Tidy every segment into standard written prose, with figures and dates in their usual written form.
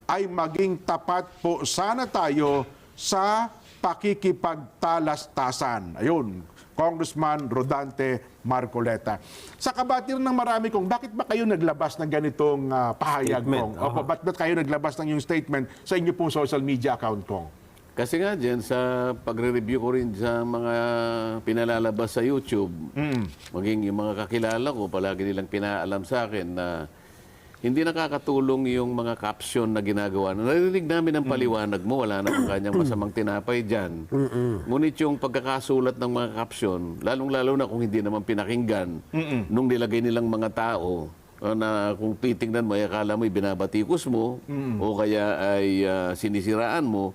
ay maging tapat po sana tayo sa pakikipagtalastasan. Ayun, Congressman Rodante Marcoleta. Sa kabatir ng marami kong, bakit ba kayo naglabas ng ganitong pahayag kong? Opo, ba't kayo naglabas ng yung statement sa inyo pong social media account kong? Kasi nga dyan, sa pagre-review ko rin sa mga pinalalabas sa YouTube, maging yung mga kakilala ko, palagi nilang pinaalam sa akin na hindi nakakatulong yung mga caption na ginagawa. Narinig namin ang paliwanag mo, wala namang kanyang masamang tinapay dyan. Ngunit yung pagkakasulat ng mga caption, lalong-lalo na kung hindi naman pinakinggan, nung nilagay nilang mga tao, na kung titingnan mo, ay akala mo binabatikos mo, o kaya ay sinisiraan mo,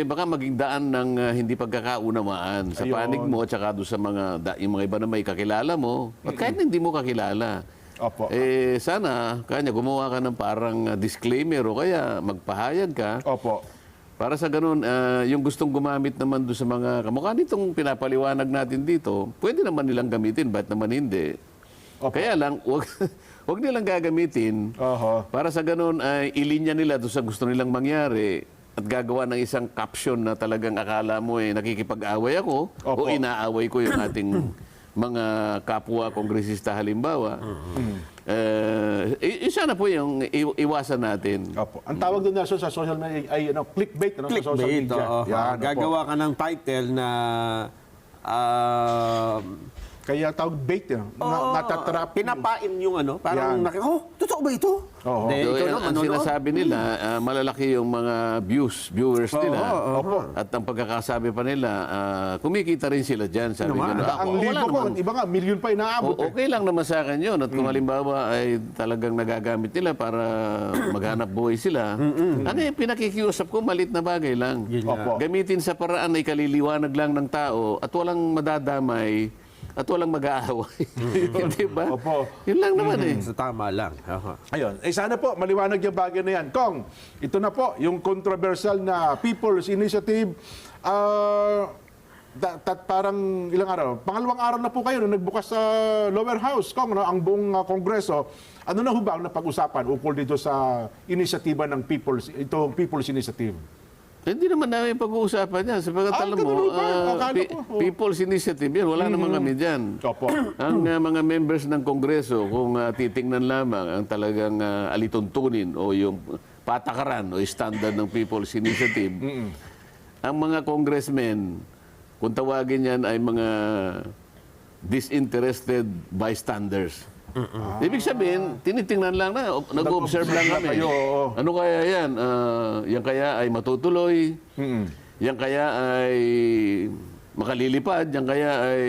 baka maging daan ng hindi pagkakaunamaan sa panig mo at saka doon sa yung mga iba na may kakilala mo at kahit hindi mo kakilala. Opo. Sana kanya gumawa ka ng parang disclaimer o kaya magpahayag ka. Opo. Para sa ganun, yung gustong gumamit naman doon sa mga kamukha nitong pinapaliwanag natin dito, pwede naman nilang gamitin, ba't naman hindi? Opo. Kaya lang, wag nilang gagamitin para sa ganun ilinya nila doon sa gusto nilang mangyari at gagawa ng isang caption na talagang akala mo nakikipag-away ako o inaaway ko yung ating mga kapwa kongresista halimbawa. Sana po yung iwasan natin. Opo. Ang tawag doon na sa social media ay clickbait. Sa social Clickbait, media. Yan, gagawa ka ng title na kaya tawag bait, natatrap. pinapain yung parang totoo ba ito? Oo. Ang sinasabi nila, malalaki yung mga viewers nila. At ang pagkakasabi pa nila, kumikita rin sila dyan. Sabi nila, Ang libo ko, iba nga, milyon pa inaabot. okay lang naman sa akin yun. At kung halimbawa ay talagang nagagamit nila para maghanap buhay sila, pinakikiusap ko, malit na bagay lang. Opo. Gamitin sa paraan na ikaliliwanag lang ng tao at walang madadamay at walang mag-aaway. Hindi ba? Opo. Yun lang naman So, tama lang. Ayun. Sana po, maliwanag yung bagay na yan. Kong, ito na po, yung controversial na People's Initiative. Parang ilang araw? Pangalawang araw na po kayo nung nagbukas sa lower house, Kong, ang buong Kongreso. Ano na hubang na pag-usapan ukol dito sa inisyatiba ng People's Initiative? Hindi naman namin pag-uusapan yan. Sapagat alam mo, People's Initiative yan. Wala naman kami dyan. Opo. Ang mga members ng Kongreso, kung titingnan lamang ang talagang alituntunin o yung patakaran o standard ng People's Initiative, ang mga congressmen, kung tawagin yan ay mga disinterested bystanders. Ibig sabihin, tinitingnan lang na, nag-observe lang kami. Ano kaya yan? Yan kaya ay matutuloy? Yan kaya ay makalilipad? Yan kaya ay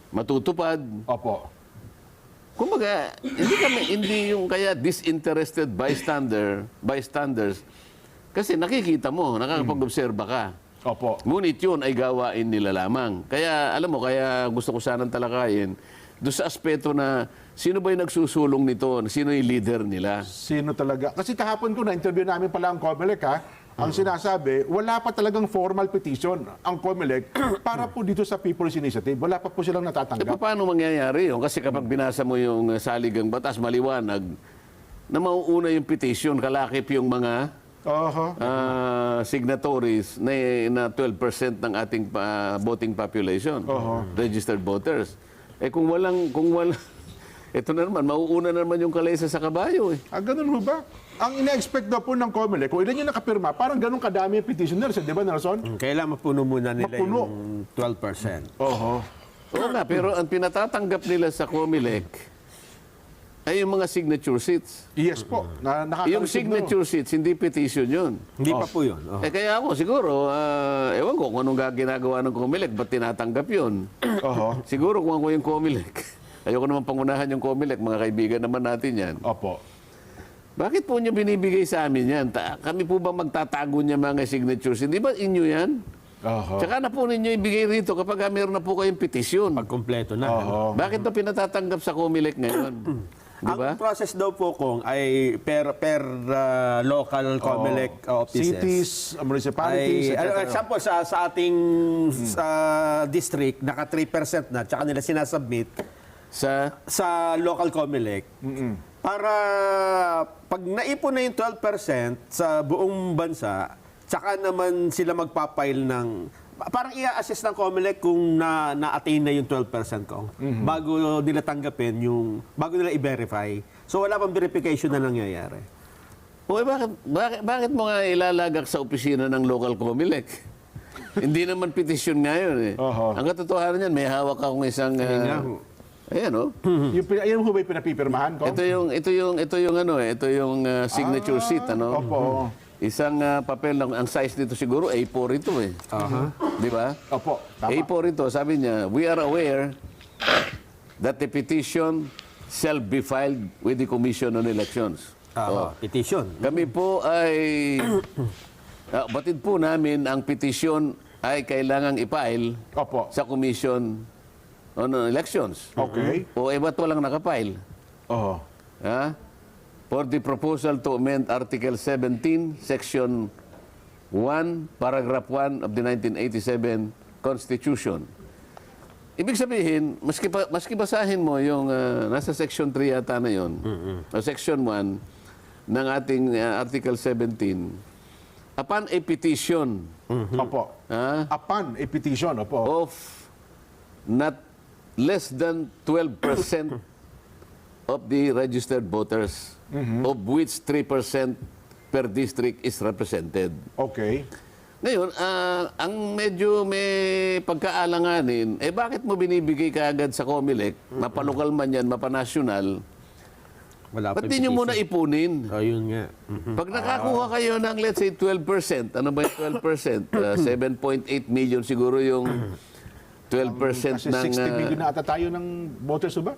matutupad? Opo. Kumbaga, hindi yung kaya disinterested bystanders, kasi nakikita mo, nakakapag-obserba ka. Opo. Ngunit yun ay gawain nila lamang. Kaya, alam mo, kaya gusto ko sanang talakayin, doon sa aspeto na sino ba yung nagsusulong nito? Sino yung leader nila? Sino talaga? Kasi kahapon ko na-interview namin pala ang COMELEC, ang sinasabi, wala pa talagang formal petition ang COMELEC para po dito sa People's Initiative. Wala pa po silang natatanggap. Paano mangyayari yun? Kasi kapag binasa mo yung saligang batas, maliwanag, na mauuna yung petition, kalakip yung mga signatories na 12% ng ating voting population, registered voters. Kung walang, ito na naman, mauuna na naman yung kalaysa sa kabayo. Ganun ho ba? Ang ina-expect daw po ng COMELEC, kung ilan yung nakapirma, parang ganun kadami yung petitioners, di ba, Nelson? Kailangan mapuno muna nila yung 12%. Oo nga, pero ang pinatatanggap nila sa COMELEC ay yung mga signature sheets. Yes po. Yung signature sheets, hindi petition yun. Hindi pa po yun. Kaya ako siguro, ewan ko kung anong ginagawa ng COMELEC, ba't tinatanggap yun? Siguro kung ako yung COMELEC, ayoko naman pangunahan yung COMELEC, mga kaibigan naman natin yan. Opo. Bakit po niyo binibigay sa amin yan? Kami po ba magtatago niya mga signatures? Hindi ba inyo yan? Tsaka na po ninyo ibigay rito kapag meron na po kayong petisyon. Pagkumpleto na. Bakit na pinatatanggap sa COMELEC ngayon? Diba? Ang process daw po kung ay per local COMELEC offices. Cities, municipalities, etc. Example, sa ating district, naka 3% na, tsaka nila sinasubmit sa local COMELEC. para pag naipon na yung 12% sa buong bansa, tsaka naman sila magpapile ng, parang i-assess ng COMELEC kung na-attain na yung 12% ko bago nila tanggapin bago nila i-verify. So wala pang verification na nangyayari. Okay, bakit mo nga ilalagak sa opisina ng local COMELEC? Hindi naman petisyon nga yun eh. Oho. Ang katotohanan yan, may hawak akong isang... ayan, oh. Yung ho ba yung pinapipirmahan ko? Ito yung signature sheet, ano? Opo. Isang papel lang, ang size nito siguro A4 ito eh. Di ba? Opo, tama. A4 ito, sabi niya, we are aware that the petition shall be filed with the Commission on Elections. Petition. Kami po ay batid po namin ang petition ay kailangang i-file Opo. sa Commission on Elections. Okay. O ba't walang nakapile? Oo. Ha? For the proposal to amend Article 17, Section 1, Paragraph 1 of the 1987 Constitution. Ibig sabihin, maski basahin mo yung nasa Section 3 yata na yun, o Section 1 ng ating Article 17, upon a petition Opo. Upon a petition, opo. of not less than 12% of the registered voters, of which 3% per district is represented. Okay. Ngayon, ang medyo may pagkaalanganin, bakit mo binibigay kaagad sa COMELEC, mapalokal man yan, mapanasyonal, Wala ba't di nyo muna ipunin? Ayun nga. Pag nakakuha kayo ng, let's say, 12%, ano ba yung 12%? 7.8 million siguro yung 12% Kasi ng... 60 million na ata tayo ng voters, ba?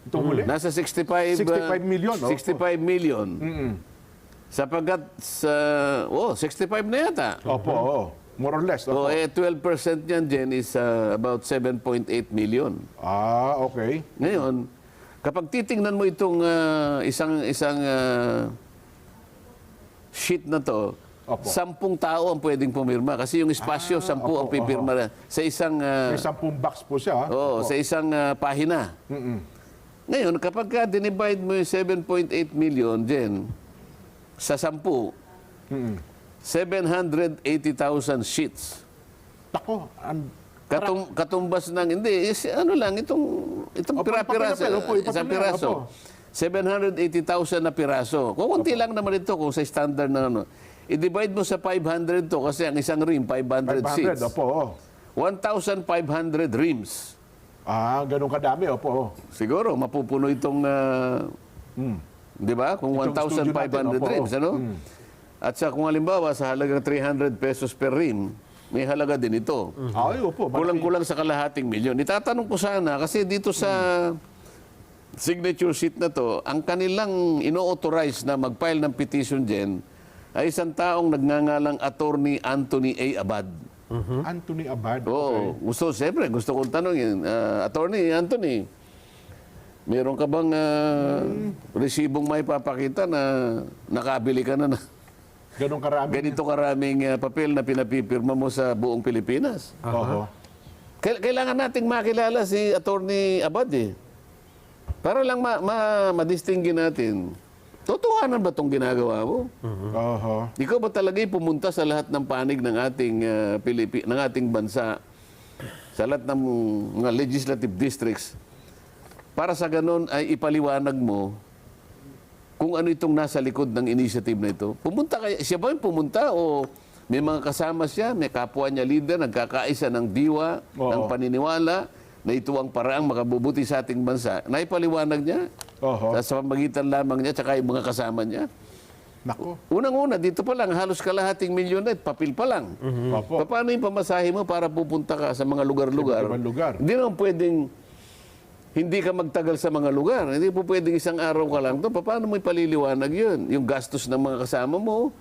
Itong huli? Nasa 65... 65 million, oh. 65 million. Sapagkat sa... 65 na yata. Opo, oo. More or less. Opo. 12% yan, Jen, is about 7.8 million. Okay. Ngayon, kapag titingnan mo itong isang sheet na to, Opo. 10 tao ang pwedeng pumirma. Kasi yung espasyo, 10 ang pipirma na sa isang... May 10 box po siya. Oo, sa isang pahina. Ngayon, kapag ka dinivide mo yung 7.8 million, Jen, sa 10, 780,000 sheets. Tako, Katumbas ng, hindi, ano lang, itong pira-piraso, papel, opo, yung isang papel, piraso. opo. 780,000 na piraso. Kung kunti lang naman ito, kung sa standard na ano, i-divide mo sa 500 to, kasi ang isang rim, 500 seats. 500, opo. 1,500 rims. Ganun kadami, opo. Siguro, mapupuno itong, di ba? Kung Itong studio 1,500 natin, opo. rims, ano? At sa kung halimbawa, sa halagang 300 pesos per rim, may halaga din ito. Ay, opo. Kulang-kulang sa kalahating milyon. Itatanong ko sana, kasi dito sa signature sheet na to, ang kanilang ino-authorize na mag-file ng petition dyan ay isang taong nagngangalang Attorney Anthony A. Abad. Anthony Abad. Oo. Siyempre, gusto kong tanongin, Attorney Anthony, meron ka bang resibong may papakita na nakabili ka na Ganun karami. ganito karaming papel na pinapipirma mo sa buong Pilipinas? Oo. Kailangan nating makilala si Attorney Abad eh. Para lang ma-distinguish natin. Totohanan ba itong ginagawa mo? Oo. Ikaw ba talaga'y pumunta sa lahat ng panig ng ating ng ating bansa, sa lahat ng mga legislative districts, para sa ganon ay ipaliwanag mo kung ano itong nasa likod ng initiative na ito? Pumunta kaya, siya ba yung pumunta o may mga kasama siya, may kapwa niya leader, nagkakaisa ng diwa, ng paniniwala, na ito ang paraang makabubuti sa ating bansa? Naipaliwanag niya sa pamagitan lamang niya tsaka yung mga kasama niya. Nako. Unang-una, dito pa lang, halos kalahating milyon na, papel pa lang. Opo. Paano yung pamasahe mo para pupunta ka sa mga lugar-lugar? Sa ibang lugar. Hindi naman pwedeng hindi ka magtagal sa mga lugar. Hindi po pwedeng isang araw ka lang doon. Paano mo ipaliliwanag yun? Yung gastos ng mga kasama mo.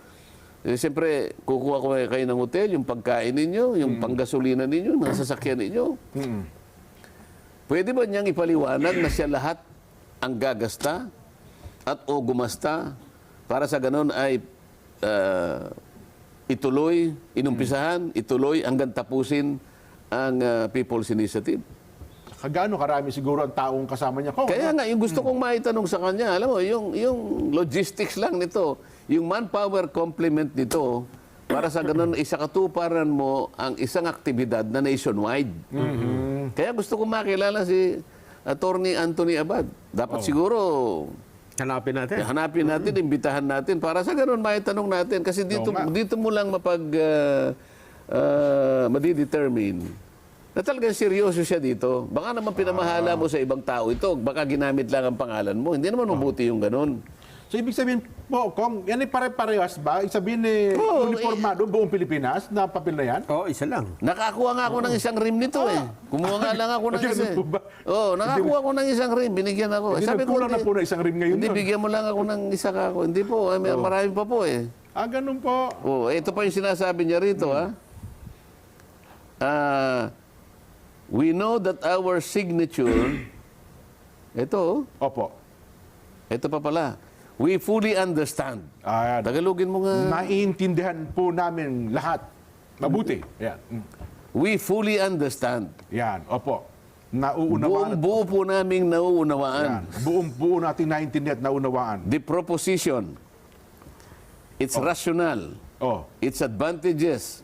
Siyempre, kukuha ko kayo ng hotel, yung pagkain ninyo, yung panggasolina ninyo, ng sasakyan ninyo. Pwede ba niyang ipaliwanag na siya lahat ang gagasta at o gumasta para sa ganon ay ituloy, inumpisahan, ituloy hanggang tapusin ang People's Initiative? Kagaano karami siguro ang taong kasama niya, Kong? Kaya nga, yung gusto kong maitanong sa kanya, alam mo, yung logistics lang nito, yung manpower complement nito, para sa ganun, isakatuparan mo ang isang aktibidad na nationwide. Kaya gusto kong makilala si Attorney Anthony Abad. Dapat siguro Hanapin natin. hanapin natin, imbitahan natin para sa ganun maitanong natin. Kasi dito, Oo nga. dito mo lang madidetermine na talagang seryoso siya dito. Baka naman pinamahala mo sa ibang tao ito. Baka ginamit lang ang pangalan mo. Hindi naman mabuti yung ganun. So, ibig sabihin po, Kong, yan ay pare-parehas ba? Ibig sabihin uniformado buong Pilipinas na papel na yan? Oo, isa lang. Nakakuha nga ako ng isang rim nito eh. Kumuha nga lang ako ng Ganun isa. po ba? Oo, nakakuha ako ng isang rim. Binigyan ako. Hindi nagkulang na po na isang rim ngayon Hindi, yun. bigyan mo lang ako ng isa ka ako. Hindi po, marami pa po eh. Ganun po. Oh, ito pa yung sinasabi niya rito, ha? We know that our signature, ito pa pala, we fully understand. Ayan. Tagalogin mo nga. Naiintindihan po namin lahat. Mabuti. Yan. We fully understand. Yan. Opo. Nauunawaan. Buong-buo po naming Yan. nauunawaan. Buong-buo nating naiintindihan at naunawaan. The proposition, its rationale, its advantages,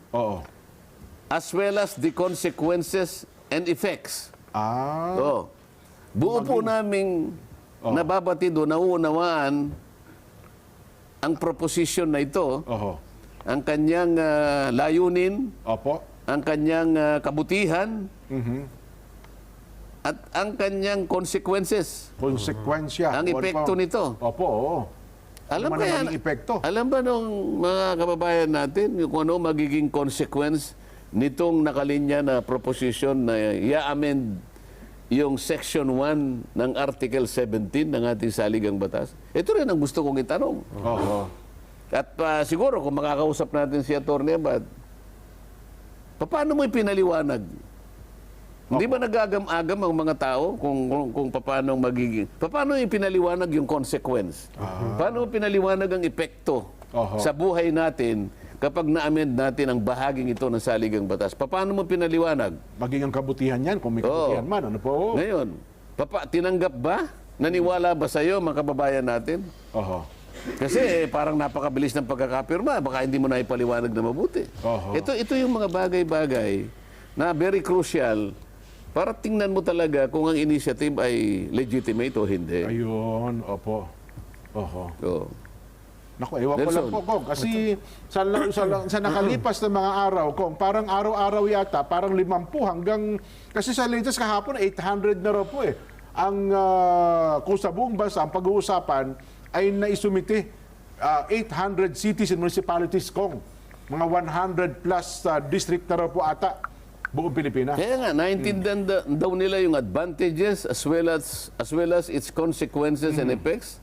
as well as the consequences and effects. Buo po naming nababatid o nauunawaan ang proposition na ito, ang kanyang layunin, ang kanyang kabutihan, at ang kanyang consequences. Konsekwensya. Ang epekto nito. Opo. Alam Ano ba man ang yan? maging epekto? Alam ba nung mga kababayan natin yung kung ano magiging consequence nitong nakalinya na proposition na i-amend yung Section 1 ng Article 17 ng ating saligang batas? Ito rin ang gusto kong itanong. At siguro kung makakausap natin si Atty. Abad, paano mo ipinaliwanag? Hindi ba nagagam-agam ang mga tao kung paano magiging... Paano ipinaliwanag yung consequence? Paano pinaliwanag ang epekto sa buhay natin kapag na-amend natin ang bahaging ito ng saligang batas? Paano mo pinaliwanag? Maging ang kabutihan yan, kung may kabutihan man. Ano po? Ngayon, tinanggap ba? Naniwala ba sa'yo, mga kababayan natin? Kasi parang napakabilis ng pagkakapirma. Baka hindi mo na ipaliwanag na mabuti. Ito yung mga bagay-bagay na very crucial para tingnan mo talaga kung ang initiative ay legitimate o hindi. Ayun, opo. So, Naku, ewan ko lang po, Kong. Kasi sa nakalipas na mga araw, Kong, parang araw-araw yata, parang 50 hanggang... Kasi sa latest kahapon, 800 na raw po eh. Kung sa buong bansa, ang pag-uusapan ay naisumiti 800 cities and municipalities, Kong. Mga 100 plus district na raw po ata buong Pilipinas. kaya nga, naintindihan daw nila yung advantages as well as its consequences and effects.